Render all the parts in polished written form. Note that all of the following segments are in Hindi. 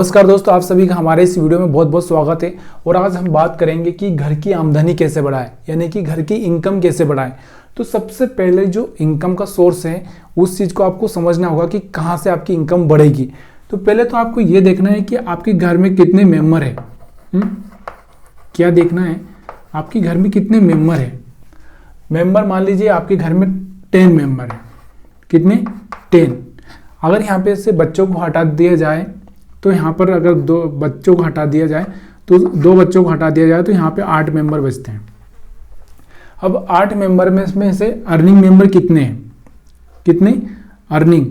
नमस्कार दोस्तों, आप सभी का हमारे इस वीडियो में बहुत बहुत स्वागत है। और आज हम बात करेंगे कि घर की आमदनी कैसे बढ़ाएं, यानी कि घर की इनकम कैसे बढ़ाएं। तो सबसे पहले जो इनकम का सोर्स है उस चीज़ को आपको समझना होगा कि कहाँ से आपकी इनकम बढ़ेगी। तो पहले तो आपको ये देखना है कि आपके घर में कितने मेंबर है। क्या देखना है, आपके घर में कितने मेंबर है। मेंबर मान लीजिए आपके घर में 10 मेंबर है। कितने? 10। अगर यहाँ पे से बच्चों को हटा दिया जाए तो यहाँ पर अगर 2 बच्चों को हटा दिया जाए तो 2 बच्चों को हटा दिया जाए तो यहाँ पे 8 मेंबर बचते हैं। अब 8 मेंबर में से अर्निंग मेंबर कितने हैं? कितने अर्निंग?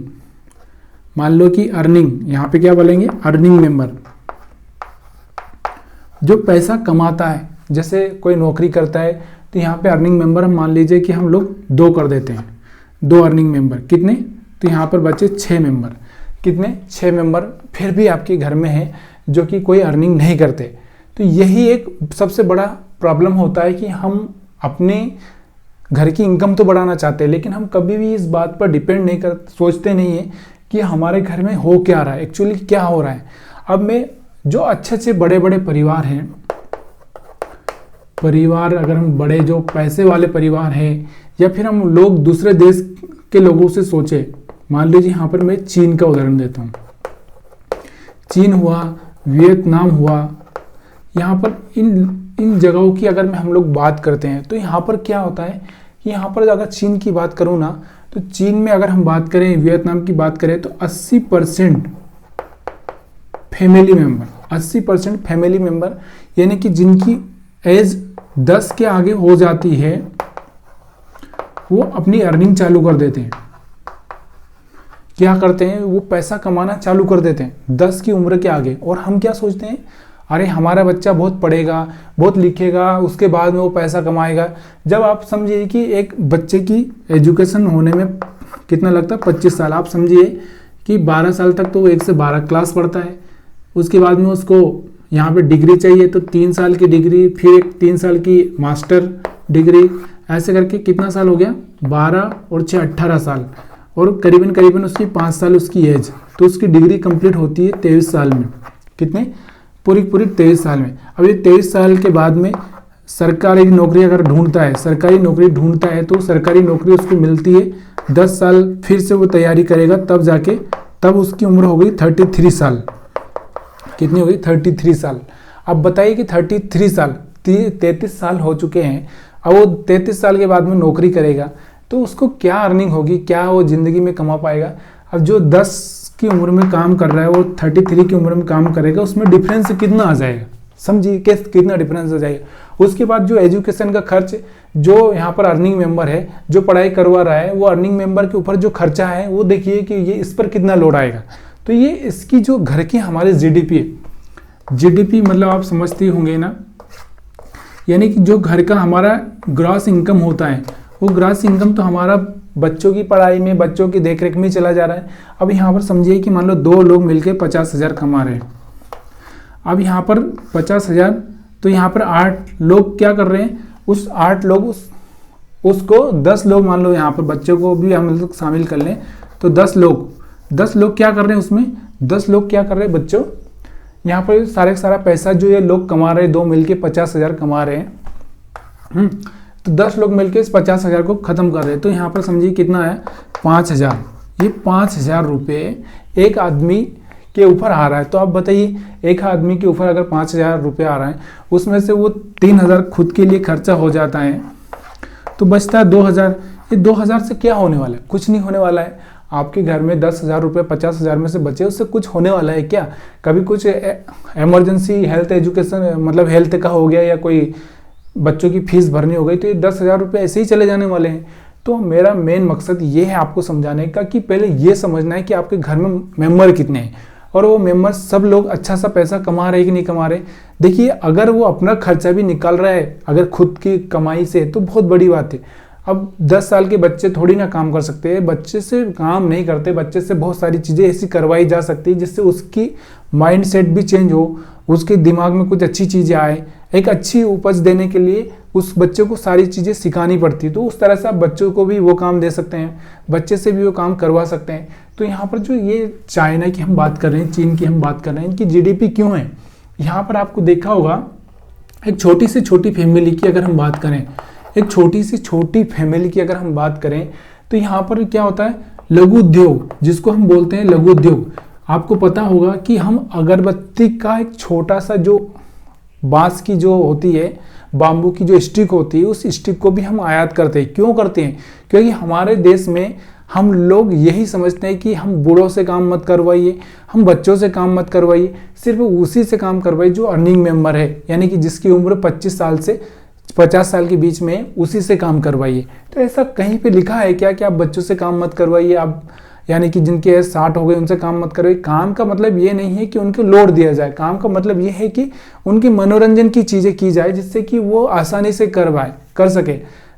मान लो कि अर्निंग, यहाँ पे क्या बोलेंगे, अर्निंग मेंबर, जो पैसा कमाता है। जैसे कोई नौकरी करता है तो यहाँ पे अर्निंग मेंबर हम मान लीजिए कि हम लोग 2 कर देते हैं। 2 अर्निंग मेंबर कितने? तो यहाँ पर बचे 6 मेंबर। कितने? 6 मेंबर फिर भी आपके घर में है जो कि कोई अर्निंग नहीं करते। तो यही एक सबसे बड़ा प्रॉब्लम होता है कि हम अपने घर की इनकम तो बढ़ाना चाहते हैं, लेकिन हम कभी भी इस बात पर डिपेंड नहीं कर सोचते नहीं है कि हमारे घर में हो क्या रहा है, एक्चुअली क्या हो रहा है। अब मैं जो अच्छे अच्छे बड़े बड़े परिवार हैं, परिवार अगर हम बड़े जो पैसे वाले परिवार हैं, या फिर हम लोग दूसरे देश के लोगों से सोचे, मान लीजिए यहाँ पर मैं चीन का उदाहरण देता हूँ। चीन हुआ, वियतनाम हुआ, यहाँ पर इन जगहों की अगर हम लोग बात करते हैं तो यहाँ पर क्या होता है कि यहाँ पर अगर चीन की बात करूँ ना, तो चीन में अगर हम बात करें, वियतनाम की बात करें तो 80% फैमिली मेंबर, 80% फैमिली मेंबर, यानी कि जिनकी एज 10 के आगे हो जाती है वो अपनी अर्निंग चालू कर देते हैं। क्या करते हैं, वो पैसा कमाना चालू कर देते हैं 10 की उम्र के आगे। और हम क्या सोचते हैं, अरे हमारा बच्चा बहुत पढ़ेगा, बहुत लिखेगा, उसके बाद में वो पैसा कमाएगा। जब आप समझिए कि एक बच्चे की एजुकेशन होने में कितना लगता है, 25 साल। आप समझिए कि 12 साल तक तो वो 1 से 12 क्लास पढ़ता है। उसके बाद में उसको यहाँ पे डिग्री चाहिए तो 3 साल की डिग्री, फिर एक 3 साल की मास्टर डिग्री, ऐसे करके कितना साल हो गया, 12 और 6 18 साल, और करीबन करीबन उसकी 5 साल उसकी एज, तो उसकी डिग्री कंप्लीट होती है 23 साल में। कितने? पूरी 23 साल में। अब ये 23 साल के बाद में सरकारी नौकरी अगर ढूंढता है, सरकारी नौकरी ढूंढता है तो सरकारी नौकरी उसको मिलती है 10 साल, फिर से वो तैयारी करेगा तब जाके, तब उसकी उम्र हो गई 33 साल। कितनी हो गई? 33 साल। अब बताइए कि 33 साल, 33 साल हो चुके हैं, अब वो 33 साल के बाद में नौकरी करेगा तो उसको क्या अर्निंग होगी, क्या वो ज़िंदगी में कमा पाएगा। अब जो 10 की उम्र में काम कर रहा है वो 33 की उम्र में काम करेगा, उसमें डिफरेंस कितना आ जाएगा, समझिए कितना डिफरेंस आ जाएगा। उसके बाद जो एजुकेशन का खर्च, जो यहाँ पर अर्निंग मेंबर है जो पढ़ाई करवा रहा है, वो अर्निंग मेंबर के ऊपर जो खर्चा है वो देखिए कि ये इस पर कितना लोड आएगा। तो ये इसकी जो घर की हमारे जीडीपी है, जीडीपी मतलब आप समझते होंगे ना, यानी कि जो घर का हमारा ग्रॉस इनकम होता है, वो ग्रॉस इनकम तो हमारा बच्चों की पढ़ाई में, बच्चों की देखरेख में चला जा रहा है। अब यहाँ पर समझिए कि मान लो 2 लोग मिलकर 50,000 कमा रहे हैं। अब यहाँ पर 50,000, तो यहाँ पर 8 लोग क्या कर रहे हैं, उस 8 लोग उसको 10 लोग, मान लो यहाँ पर बच्चों को भी हम लोग शामिल कर लें तो 10 लोग क्या कर रहे हैं उसमें, 10 लोग क्या कर रहे हैं बच्चों, यहाँ पर सारा पैसा जो ये लोग कमा रहे हैं, 2 मिलके 50,000 कमा रहे हैं। तो 10 लोग मिलके इस 50,000 को खत्म कर रहे हैं। तो यहाँ पर समझिए कितना है, 5,000। ये 5,000 रुपये एक आदमी के ऊपर आ रहा है। तो आप बताइए, एक आदमी के ऊपर अगर 5,000 रुपये आ रहा है, उसमें से वो 3,000 खुद के लिए खर्चा हो जाता है, तो बचता है 2,000। ये 2,000 से क्या होने वाला है? कुछ नहीं होने वाला है। आपके घर में 10,000 रुपये 50,000 में से बचे, उससे कुछ होने वाला है क्या? कभी कुछ इमरजेंसी हेल्थ एजुकेशन मतलब हेल्थ का हो गया, या कोई बच्चों की फीस भरनी हो गई, तो ये 10,000 रुपये ऐसे ही चले जाने वाले हैं। तो मेरा मेन मकसद ये है आपको समझाने का कि पहले ये समझना है कि आपके घर में मेंबर कितने हैं, और वो मेंबर सब लोग अच्छा सा पैसा कमा रहे कि नहीं कमा रहे। देखिए, अगर वो अपना खर्चा भी निकाल रहा है अगर खुद की कमाई से, तो बहुत बड़ी बात है। अब 10 साल के बच्चे थोड़ी ना काम कर सकते हैं, बच्चे से काम नहीं करते, बच्चे से बहुत सारी चीज़ें ऐसी करवाई जा सकती है जिससे उसकी माइंड सेट भी चेंज हो, उसके दिमाग में कुछ अच्छी चीज़ें आए, एक अच्छी उपज देने के लिए उस बच्चे को सारी चीज़ें सिखानी पड़ती। तो उस तरह से आप बच्चों को भी वो काम दे सकते हैं, बच्चे से भी वो काम करवा सकते हैं। तो यहाँ पर जो ये चाइना की हम बात कर रहे हैं, चीन की हम बात कर रहे हैं, इनकी जीडीपी क्यों है, यहाँ पर आपको देखा होगा एक छोटी से छोटी फैमिली की अगर हम बात करें, एक छोटी से छोटी फैमिली की अगर हम बात करें, तो यहाँ पर क्या होता है, लघु उद्योग, जिसको हम बोलते हैं लघु उद्योग। आपको पता होगा कि हम अगरबत्ती का एक छोटा सा जो बांस की जो होती है, बाम्बू की जो स्टिक होती है, उस स्टिक को भी हम आयात करते हैं। क्यों करते हैं? क्योंकि हमारे देश में हम लोग यही समझते हैं कि हम बूढ़ों से काम मत करवाइए, हम बच्चों से काम मत करवाइए, सिर्फ उसी से काम करवाइए जो अर्निंग मेंबर है, यानी कि जिसकी उम्र 25 साल से 50 साल के बीच में, उसी से काम करवाइए। तो ऐसा कहीं पे लिखा है क्या कि आप बच्चों से काम मत करवाइए, आप यानी कि जिनके एज 60 हो गए उनसे काम मत करवाइए? काम का मतलब ये नहीं है कि उनको लोड दिया जाए, काम का मतलब ये है कि उनके मनोरंजन की चीज़ें की जाए जिससे कि वो आसानी से कर सके।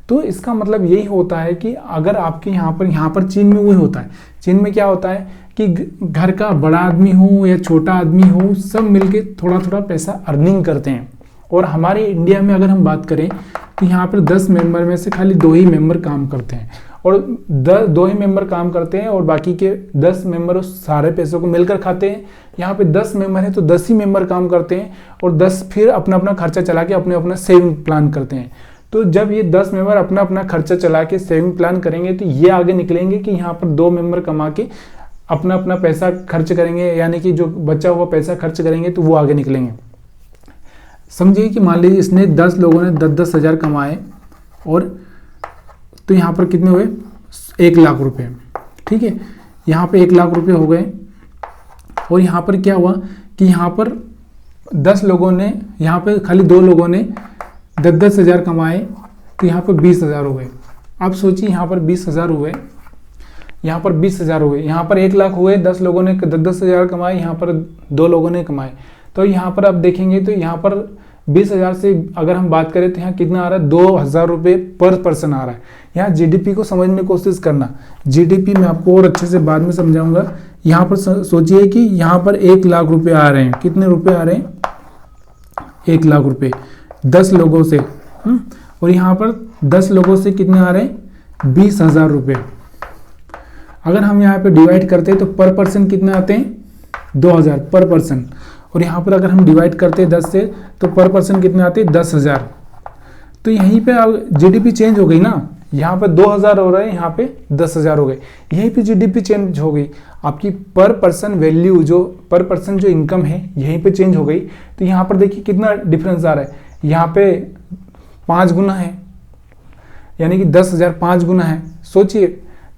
तो इसका मतलब यही होता है कि अगर आपके यहाँ पर चीन में वही होता है। चीन में क्या होता है कि घर का बड़ा आदमी हो या छोटा आदमी हो, सब मिलके थोड़ा थोड़ा पैसा अर्निंग करते हैं। और हमारे इंडिया में अगर हम बात करें तो यहाँ पर 10 मेंबर में से खाली 2 ही मेंबर काम करते हैं, और 2 ही मेंबर काम करते हैं और बाकी के 10 मेंबर उस सारे पैसों को मिलकर खाते हैं। यहाँ पे 10 मेंबर है तो 10 ही मेंबर काम करते हैं और 10 फिर अपना अपना खर्चा चला के अपने अपना सेविंग प्लान करते हैं। तो जब ये 10 मेंबर अपना अपना खर्चा चला के सेविंग प्लान करेंगे तो ये आगे निकलेंगे कि यहाँ पर 2 मेंबर कमा के अपना अपना पैसा खर्च करेंगे, यानी कि जो बचा हुआ पैसा खर्च करेंगे तो वो आगे निकलेंगे। समझिए कि मान लीजिए इसने 10 लोगों ने 10-10 हज़ार कमाए, और तो यहाँ पर कितने हुए, 1 लाख रुपए, ठीक है। यहाँ पे 1 लाख रुपए हो गए, और यहाँ पर क्या हुआ कि यहाँ पर 10 लोगों ने, यहाँ पे खाली 2 लोगों ने 10-10 हज़ार कमाए, तो यहाँ पर 20 हज़ार हो गए। आप सोचिए यहाँ पर 20 हज़ार हुए, यहाँ पर 20 हज़ार हुए, यहाँ पर 1 लाख हुए, 10 लोगों ने 10-10 हज़ार कमाए, यहाँ पर 2 लोगों ने कमाए। तो यहाँ पर आप देखेंगे तो यहाँ पर 20 हज़ार से अगर हम बात करें तो यहाँ कितना आ रहा है, 2,000 रुपये पर पर्सन आ रहा है। यहाँ जीडीपी को समझने की कोशिश करना, जीडीपी मैं आपको और अच्छे से बाद में समझाऊंगा। यहाँ पर सोचिए कि यहाँ पर 1 लाख रुपए आ रहे हैं, कितने रुपए आ रहे हैं, 1 लाख रुपए 10 लोगों से, और यहाँ पर 10 लोगों से कितने आ रहे हैं, 20,000 रुपये। अगर हम यहाँ पे डिवाइड करते हैं तो पर पर्सन कितने आते हैं, 2,000 पर पर्सन, और यहाँ पर अगर हम डिवाइड करते हैं 10 से तो पर पर्सन कितने आते हैं, 10,000। तो यहीं पे अब जीडीपी चेंज हो गई ना, यहाँ पे 2,000 हो रहे हैं, यहाँ पे 10,000 हो गए, यहीं पे जीडीपी चेंज हो गई। आपकी पर पर्सन वैल्यू, जो पर पर्सन जो इनकम है यहीं पे चेंज हो गई। तो यहाँ पर देखिए कितना डिफरेंस आ रहा है, यहाँ पे 5 गुना है, यानी कि 10,000 5 गुना है। सोचिए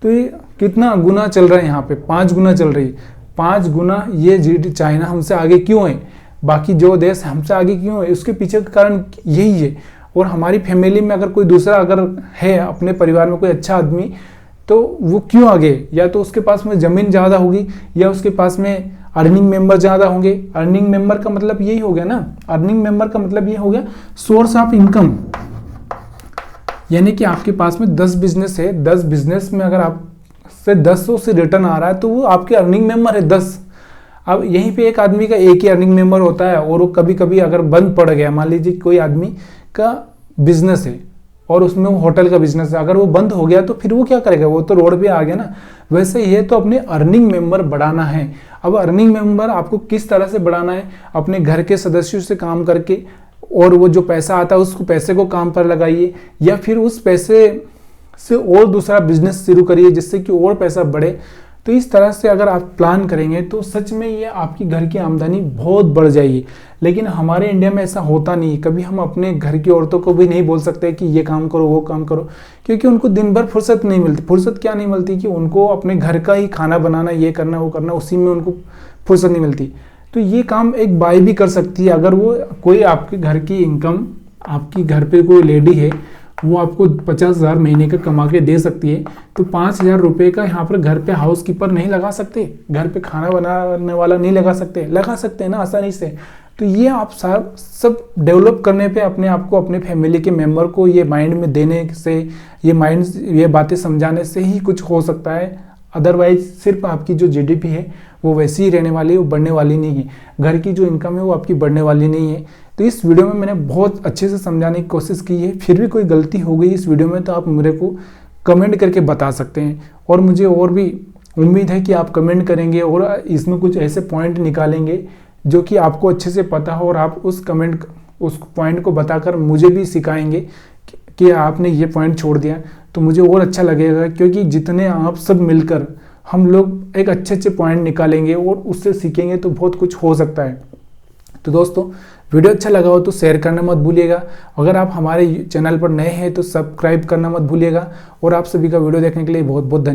तो ये कितना गुना चल रहा है, यहाँ पे 5 गुना चल रही है। 5 गुना ये जीडी चाइना हमसे आगे क्यों है, बाकी जो देश हमसे आगे क्यों है, उसके पीछे का कारण यही है। और हमारी फैमिली में अगर कोई दूसरा अगर है, अपने परिवार में कोई अच्छा आदमी, तो वो क्यों आगे, या तो उसके पास में ज़मीन ज़्यादा होगी या उसके पास में अर्निंग मेंबर ज़्यादा होंगे। अर्निंग मेंबर का मतलब यही हो गया ना, अर्निंग मेंबर का मतलब ये हो गया सोर्स ऑफ इनकम, यानी कि आपके पास में 10 बिजनेस है, 10 बिजनेस में अगर आप से 10 से रिटर्न आ रहा है तो वो आपके अर्निंग मेंबर है 10। अब यहीं पे एक आदमी का एक ही अर्निंग मेंबर होता है, और वो कभी कभी अगर बंद पड़ गया, मान लीजिए कोई आदमी का बिजनेस है और उसमें वो होटल का बिजनेस है, अगर वो बंद हो गया तो फिर वो क्या करेगा, वो तो रोड पे आ गया ना। वैसे ही है, तो अपने अर्निंग मेंबर बढ़ाना है। अब अर्निंग मेंबर आपको किस तरह से बढ़ाना है, अपने घर के सदस्यों से काम करके, और वो जो पैसा आता है उसको पैसे को काम पर लगाइए, या फिर उस पैसे से और दूसरा बिजनेस शुरू करिए जिससे कि और पैसा बढ़े। तो इस तरह से अगर आप प्लान करेंगे तो सच में ये आपकी घर की आमदनी बहुत बढ़ जाएगी। लेकिन हमारे इंडिया में ऐसा होता नहीं। कभी हम अपने घर की औरतों को भी नहीं बोल सकते कि ये काम करो वो काम करो, क्योंकि उनको दिन भर फुर्सत नहीं मिलती। फुर्सत क्या नहीं मिलती कि उनको अपने घर का ही खाना बनाना, ये करना वो करना, उसी में उनको फुर्सत नहीं मिलती। तो ये काम एक बाई भी कर सकती है। अगर वो कोई आपके घर की इनकम, आपकी घर पे कोई लेडी है, वो आपको 50,000 महीने का कमा के दे सकती है, तो 5,000 रुपये का यहाँ पर घर पे हाउस कीपर नहीं लगा सकते, घर पे खाना बनाने वाला नहीं लगा सकते हैं ना आसानी से। तो ये आप सब डेवलप करने पे, अपने आप को, अपने फैमिली के मेंबर को ये माइंड में देने से, ये बातें समझाने से ही कुछ हो सकता है। अदरवाइज सिर्फ आपकी जो जीडीपी है वो वैसी ही रहने वाली है, वो बढ़ने वाली नहीं है। घर की जो इनकम है वो आपकी बढ़ने वाली नहीं है। तो इस वीडियो में मैंने बहुत अच्छे से समझाने की कोशिश की है। फिर भी कोई गलती हो गई इस वीडियो में तो आप मेरे को कमेंट करके बता सकते हैं, और मुझे और भी उम्मीद है कि आप कमेंट करेंगे और इसमें कुछ ऐसे पॉइंट निकालेंगे जो कि आपको अच्छे से पता हो, और आप उस पॉइंट को बताकर मुझे भी सिखाएंगे कि आपने ये पॉइंट छोड़ दिया, तो मुझे और अच्छा लगेगा। क्योंकि जितने आप सब मिलकर हम लोग एक अच्छे पॉइंट निकालेंगे और उससे सीखेंगे तो बहुत कुछ हो सकता है। तो दोस्तों, वीडियो अच्छा लगा हो तो शेयर करना मत भूलिएगा। अगर आप हमारे चैनल पर नए हैं तो सब्सक्राइब करना मत भूलिएगा। और आप सभी का वीडियो देखने के लिए बहुत बहुत धन्यवाद।